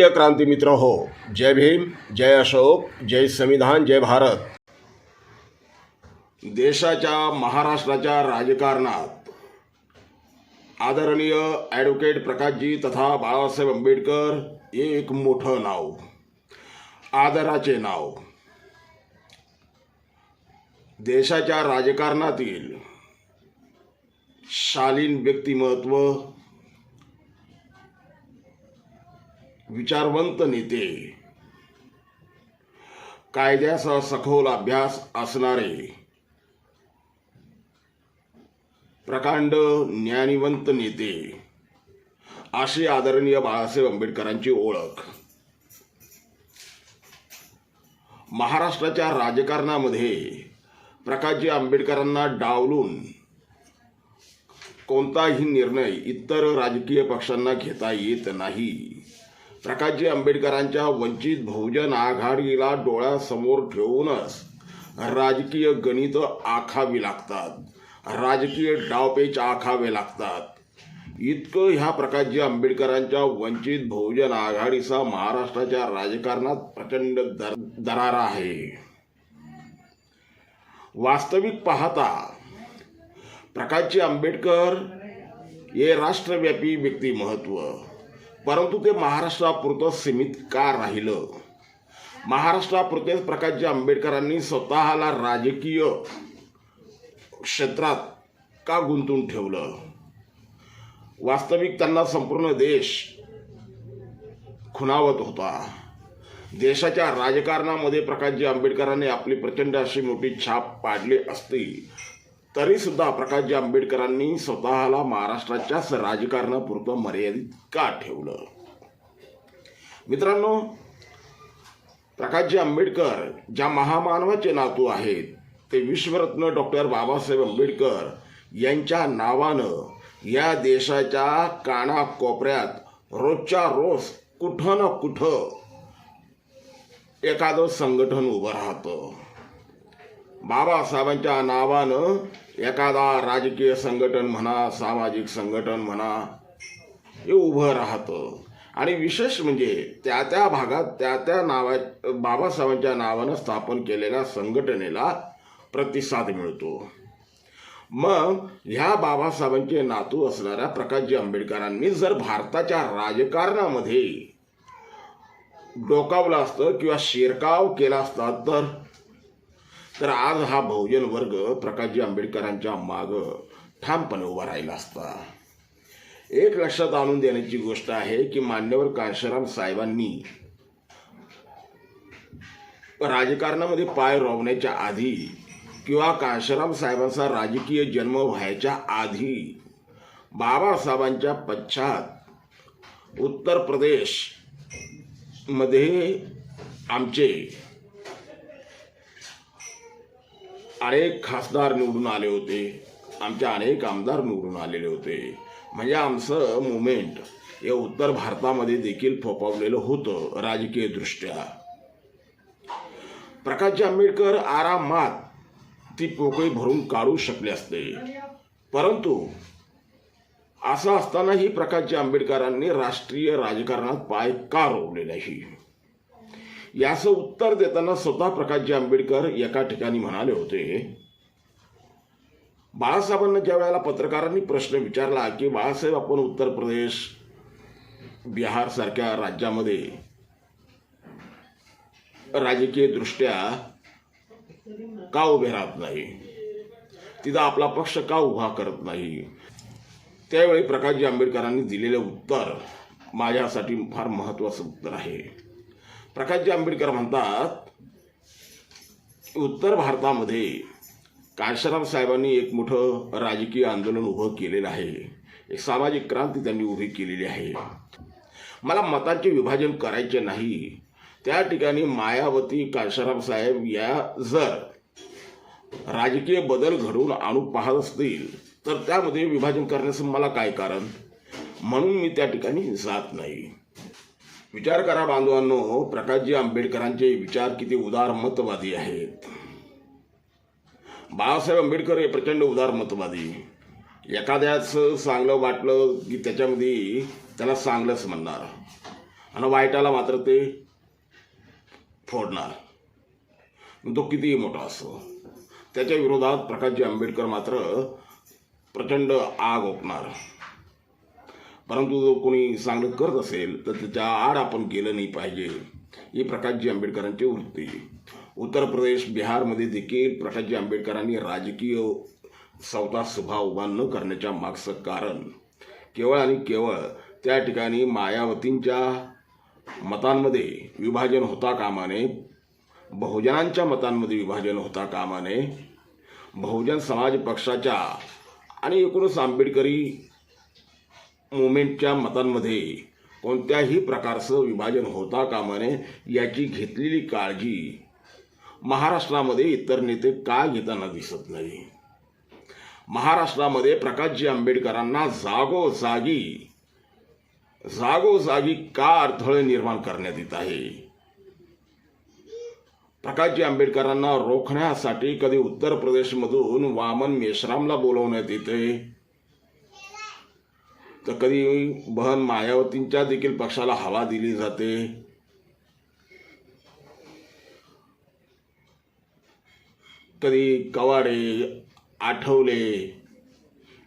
प्रिय क्रांती मित्र हो, जय भीम, जय अशोक, जय संविधान, जय भारत. देशाच्या महाराष्ट्राच्या राजकारणात आदरणीय ॲडव्होकेट प्रकाशजी तथा बाळासाहेब आंबेडकर हे एक मोठं नाव, आदराचे नाव. देशाच्या राजकारणातील शालीन व्यक्तिमत्व, विचारवंत नेते, कायद्याचा सखोल अभ्यास असणारे, प्रकांड ज्ञानिवंत नेते अशी आदरणीय बाळासाहेब आंबेडकरांची ओळख. महाराष्ट्राच्या राजकारणामध्ये प्रकाशजी आंबेडकरांना डावलून कोणताही निर्णय इतर राजकीय पक्षांना घेता येत नाही. प्रकाशजी आंबेडकरांच्या वंचित बहुजन आघाडीला डोळ्यासमोर ठेवूनच राजकीय गणित आखावी लागतात, राजकीय डावपेच आखावे लागतात. इतकं ह्या प्रकाशजी आंबेडकरांच्या वंचित बहुजन आघाडीचा महाराष्ट्राच्या राजकारणात प्रचंड दरारा आहे. वास्तविक पाहता प्रकाशजी आंबेडकर हे राष्ट्रव्यापी व्यक्तिमत्व, परंतु ते महाराष्ट्रापुरतं सीमित का राहिलं? महाराष्ट्रापुरतेच प्रकाशजी आंबेडकरांनी स्वतःला राजकीय क्षेत्रात का गुंतवून ठेवलं? वास्तविक त्यांना संपूर्ण देश खुणावत होता. देशाच्या राजकारणामध्ये प्रकाशजी आंबेडकरांनी आपली प्रचंड अशी मोठी छाप पाडली असती तरी सुद्धा प्रकाशजी आंबेडकरांनी स्वतःला महाराष्ट्राच्याच राजकारणापुरतं मर्यादित का ठेवलं? मित्रांनो, प्रकाशजी आंबेडकर ज्या महामानवाचे नातू आहेत ते विश्वरत्न डॉक्टर बाबासाहेब आंबेडकर यांच्या नावानं या देशाच्या कानाकोपऱ्यात रोजच्या रोज कुठं ना कुठं एखादं संघटन उभं राहतं. बाबासाहेबांच्या नावानं एखादा राजकीय संघटन म्हणा, सामाजिक संघटन म्हणा, हे उभं राहतं. आणि विशेष म्हणजे त्या भागात त्या बाबासाहेबांच्या नावानं स्थापन केलेल्या संघटनेला प्रतिसाद मिळतो. मग ह्या बाबासाहेबांचे नातू असणाऱ्या प्रकाशजी आंबेडकरांनी जर भारताच्या राजकारणामध्ये डोकावलं असतं किंवा शिरकाव केला असता तर आज हा बहुजन वर्ग प्रकाशजी आंबेडकरांच्या मागं ठामपणे उभा राहिला असता. एक लक्षात आणून देण्याची गोष्ट आहे की मान्यवर कांशीराम साहेबांनी राजकारणामध्ये पाय रोवण्याच्या आधी किंवा कांशीराम साहेबांचा राजकीय जन्म व्हायच्या आधी बाबासाहेबांच्या पश्चात उत्तर प्रदेश मध्ये आमचे अनेक खासदार निवडून आले होते, आमचे अनेक आमदार निवडून आलेले होते. म्हणजे आमचं मुवमेंट हे उत्तर भारतामध्ये देखील फोफावलेलं होतं राजकीय दृष्ट्या. प्रकाशजी आंबेडकर आरामात ती पोकळी भरून काढू शकले असते, परंतु असं असतानाही प्रकाशजी आंबेडकरांनी राष्ट्रीय राजकारणात पाय का रोवले नाही? याचं उत्तर देताना स्वतः प्रकाशजी आंबेडकर एका ठिकाणी म्हणाले होते, बाळासाहेबांना ज्या वेळेला पत्रकारांनी प्रश्न विचारला की बाळासाहेब आपण उत्तर प्रदेश, बिहार सारख्या राज्यामध्ये राजकीय दृष्ट्या का उभे राहत नाही, तिथं आपला पक्ष का उभा करत नाही? त्यावेळी प्रकाशजी आंबेडकरांनी दिलेले उत्तर माझ्यासाठी फार महत्त्वाचं उत्तर आहे. प्रकाशजी आंबेडकर म्हणतात, उत्तर भारतामध्ये कांशीराम साहेबांनी एक मोठं राजकीय आंदोलन उभं केलेलं आहे, एक सामाजिक क्रांती त्यांनी उभी केलेली आहे. मला मतांचे विभाजन करायचे नाही. त्या ठिकाणी मायावती, कांशीराम साहेब या जर राजकीय बदल घडवून आणू पाहत असतील तर त्यामध्ये विभाजन करण्याचं मला काय कारण? म्हणून मी त्या ठिकाणी जात नाही. विचार करा बांधवांनो, प्रकाशजी आंबेडकरांचे विचार किती उदारमतवादी आहेत. बाळासाहेब आंबेडकर हे प्रचंड उदारमतवादी. एखाद्याचं चांगलं वाटलं की त्याच्यामध्ये त्याला चांगलंच म्हणणार, आणि वाईटाला मात्र ते फोडणार, तो कितीही मोठा असो. त्याच्या विरोधात प्रकाशजी आंबेडकर मात्र प्रचंड आग ओकणार. परंतु जो कोणी चांगलं करत असेल तर त्याच्या आड आपण गेलं नाही पाहिजे, ही प्रकाशजी आंबेडकरांची वृत्ती. उत्तर प्रदेश, बिहारमध्ये देखील प्रकाशजी आंबेडकरांनी राजकीय सवता सभा उभा न करण्याच्या मागचं कारण केवळ आणि केवळ त्या ठिकाणी मायावतींच्या मतांमध्ये विभाजन होता कामा नये, बहुजनांच्या मतांमध्ये विभाजन होता कामा नये, बहुजन समाज पक्षाच्या आणि एकूणच आंबेडकरी मुवमेंटच्या मतांमध्ये कोणत्याही प्रकारचं विभाजन होता कामा नये याची घेतलेली काळजी महाराष्ट्रामध्ये इतर नेते का घेताना दिसत नाही. महाराष्ट्रामध्ये प्रकाशजी आंबेडकरांना जागोजागी का अडथळे निर्माण करण्यात येत आहे. प्रकाशजी आंबेडकरांना रोखण्यासाठी कधी उत्तर प्रदेशमधून वामन मेश्रामला बोलवण्यात येते, तर कधी बहन मायावतींच्या देखील पक्षाला हवा दिली जाते. कधी कवाडे, आठवले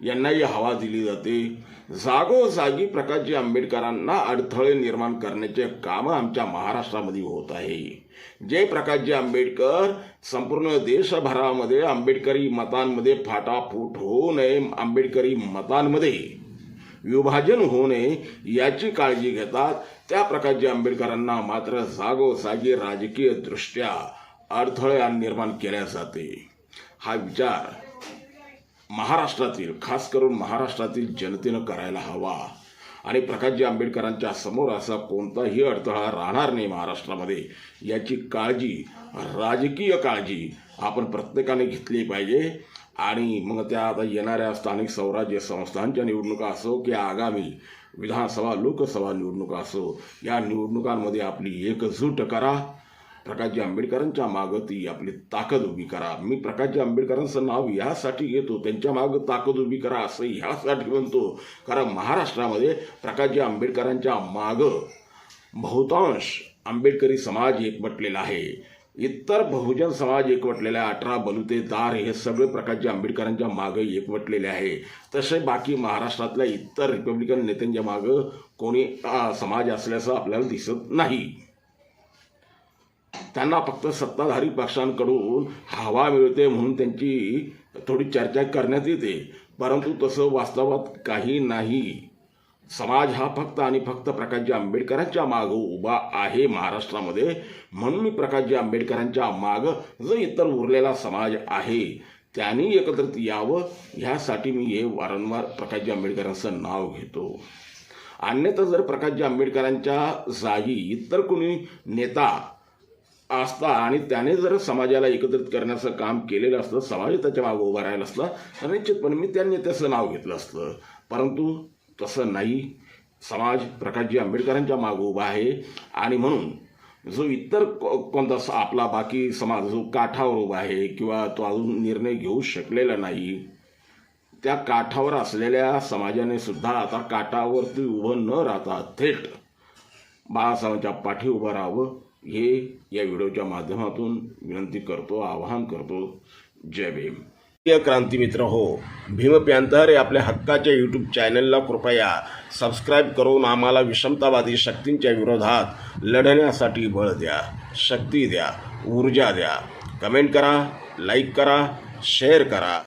यांनाही हवा दिली जाते. जागोजागी प्रकाशजी आंबेडकरांना अडथळे निर्माण करण्याचे कामं आमच्या महाराष्ट्रामध्ये होत आहे. जे प्रकाशजी आंबेडकर संपूर्ण देशभरामध्ये आंबेडकरी मतांमध्ये फाटाफूट होऊ नये, आंबेडकरी मतांमध्ये विभाजन होऊ नये याची काळजी घेतात, त्या प्रकाशजी आंबेडकरांना मात्र जागोजागी राजकीय दृष्ट्या अडथळे निर्माण केल्या जाते. हा विचार महाराष्ट्रातील, खास करून महाराष्ट्रातील जनतेनं करायला हवा. आणि प्रकाशजी आंबेडकरांच्या समोर असा कोणताही अडथळा राहणार नाही महाराष्ट्रामध्ये याची काळजी, राजकीय काळजी आपण प्रत्येकाने घेतली पाहिजे. आणि मग त्या आता येणाऱ्या स्थानिक स्वराज्य संस्थांच्या निवडणुका असो की आगामी विधानसभा, लोकसभा निवडणुका असो, या निवडणुकांमध्ये आपली एकजूट करा. प्रकाशजी आंबेडकरांच्या मागं ती आपली ताकद उभी करा. मी प्रकाशजी आंबेडकरांचं नाव यासाठी घेतो, त्यांच्या मागं ताकद उभी करा असं ह्यासाठी म्हणतो, कारण महाराष्ट्रामध्ये प्रकाशजी आंबेडकरांच्या मागं बहुतांश आंबेडकरी समाज एकवटलेला आहे. इतर बहुजन समाज एकवटलेला आहे. 18 बलुतेदार हे सगळे प्रकाशजी आंबेडकरांच्या मागं एकवटलेले आहे. तसे बाकी महाराष्ट्रातल्या इतर रिपब्लिकन नेत्यांच्या मागं कोणी समाज असल्याचं आपल्याला दिसत नाही. त्यांना फक्त सत्ताधारी पक्षांकडून हवा मिळते म्हणून त्यांची थोडी चर्चा करण्यात येते, परंतु तसं वास्तवात काही नाही. समाज हा फक्त आणि फक्त प्रकाशजी आंबेडकरांच्या मागं उभा आहे महाराष्ट्रामध्ये. म्हणून मी प्रकाशजी आंबेडकरांच्या मागं जो इतर उरलेला समाज आहे त्यांनी एकत्रित यावं ह्यासाठी मी हे वारंवार प्रकाशजी आंबेडकरांचं नाव घेतो. अन्यथा जर प्रकाशजी आंबेडकरांच्या जागी इतर कोणी नेता असता आणि त्याने जर समाजाला एकत्रित करण्याचं काम केलेलं असतं, समाज त्याच्या मागं उभा राहिला असता, तर निश्चितपणे मी त्या नेत्याचं नाव घेतलं असतं. परंतु तसं नाही. समाज प्रकाशजी आंबेडकरांच्या मागं उभा आहे. आणि म्हणून जो इतर कोणता आपला बाकी समाज जो काठावर उभा आहे किंवा तो अजून निर्णय घेऊ शकलेला नाही, त्या काठावर असलेल्या समाजाने सुद्धा आता काठावरती उभं न राहता थेट बाळासाहेबांच्या पाठी उभं राहावं हे या व्हिडिओच्या माध्यमातून विनंती करतो, आवाहन करतो. जय भीम. क्रांती मित्र हो, भीम पॅंथर हे आपल्या हक्काच्या यूट्यूब चॅनलला कृपया सबस्क्राईब करून आम्हाला विषमतावादी शक्तींच्या विरोधात लढण्यासाठी बळ द्या, शक्ती द्या, ऊर्जा द्या. कमेंट करा, लाईक करा, शेअर करा.